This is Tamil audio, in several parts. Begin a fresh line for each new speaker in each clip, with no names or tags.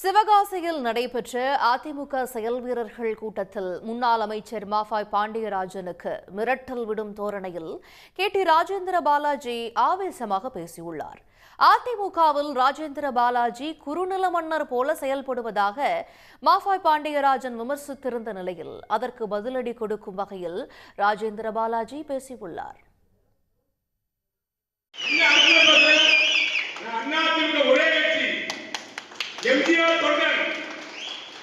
சிவகாசியில் நடைபெற்ற அதிமுக செயல் வீரர்கள் கூட்டத்தில் முன்னாள் அமைச்சர் மாஃபாய் பாண்டியராஜனுக்கு மிரட்டல் விடும் தோரணையில் KT ராஜேந்திர பாலாஜி ஆவேசமாக பேசியுள்ளார். அதிமுகவில் ராஜேந்திர பாலாஜி குறுநில மன்னர் போல செயல்படுவதாக மாஃபாய் பாண்டியராஜன் விமர்சித்திருந்த நிலையில் அதற்கு பதிலடி கொடுக்கும் வகையில் ராஜேந்திர பாலாஜி பேசியுள்ளார்.
எம்ஜிஆர் தொண்டன்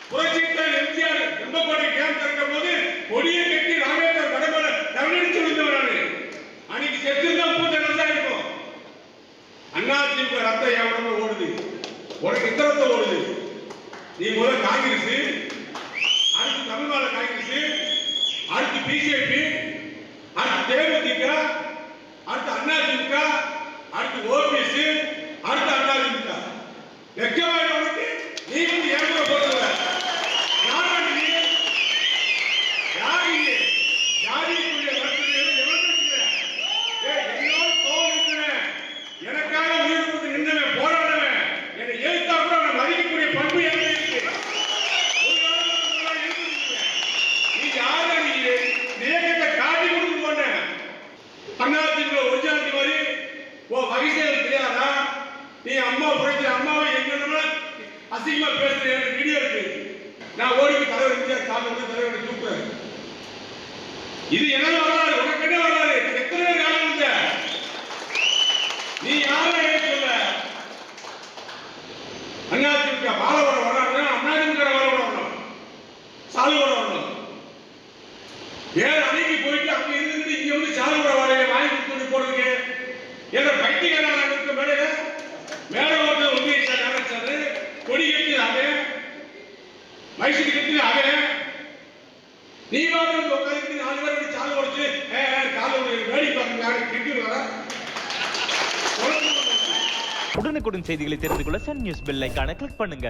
புரட்சித்தலைவர் எம்ஜிஆர் எம்பக்கோட்டை கேம்ப் திறக்கும் போது கொடியை கட்டி ராமேஸ்வரம் கடம்பல தமிழிச்சு விழுந்தவரானு அன்னைக்கு செத்துதான் பூத்தனசா இருக்கும். அதிமுக ரத்தம் என் உடம்புல ஓடுது, உனக்கு இந்த ரத்தம் ஓடுது. நீ முதல்ல காங்கிரஸ், அடுத்து தமிழ்நாடு காங்கிரஸ், அடுத்து பிஜேபி, அடுத்து தேமுதிக, அடுத்து அதிமுக, அடுத்து ஓபிஎஸ், அடுத்து அதிமுக. வெக்கமான உனக்கு நீ வந்து ஏற்கனவே போடுற யாரு நீ யாரு ஜாதிக்குரிய வர்த்தகர்கள் எவ்வளவு இருக்கிற என்னோட கோவம் இருக்கிற எனக்காக உயிர் கொடுத்து நின்றவன் போராடுவன் என்னை எழுத்தா கூட அவனை மதிக்கக்கூடிய பண்பு எனக்கு இருக்கு. நீ யாரு நீ நேரத்தை காட்டி கொடுத்து போன அதிமுக ஒரிஜினாலிட்டி மாதிரி ஓ வகைசேல் தெரியாதா? நீ அம்மா புரட்சி அம்மாவை எங்க அசிங்கமா பேசுற வீடியோ இருக்கு. நான் ஓடிக்கு தலைவர் எம்ஜிஆர் சாப்பிட்டு தலைவரை தூக்குறேன். இது என்ன வரலாறு? உனக்கு என்ன வரலாறு? எத்தனை பேர் காலம் இருந்த நீ யாரை சொல்ல? அதிமுக பாலவரம் வரணும், அதிமுக பாலவரம் வரணும், சாலுவரம் வரணும். வேற அன்னைக்கு போயிட்டு அங்க இருந்து இங்க வந்து சாலுவரம் வரைய வாங்கி கொடுத்து போடுங்க. என்ன பைத்தியக்காரன் இருக்க மேடையில மேல வந்து உண்மையை நினைச்சாரு. கொடி கட்டி அவன், மைசூர் கட்டி அவன், நீ வாங்க உட்காந்து 4 பேர் சாலை உடைச்சு காலை வேடி பார்க்க கிட்டு வர.
உடனுக்குடன் செய்திகளை தெரிந்து கொள்ள சன் நியூஸ் பெல் ஐகானை கிளிக் பண்ணுங்க.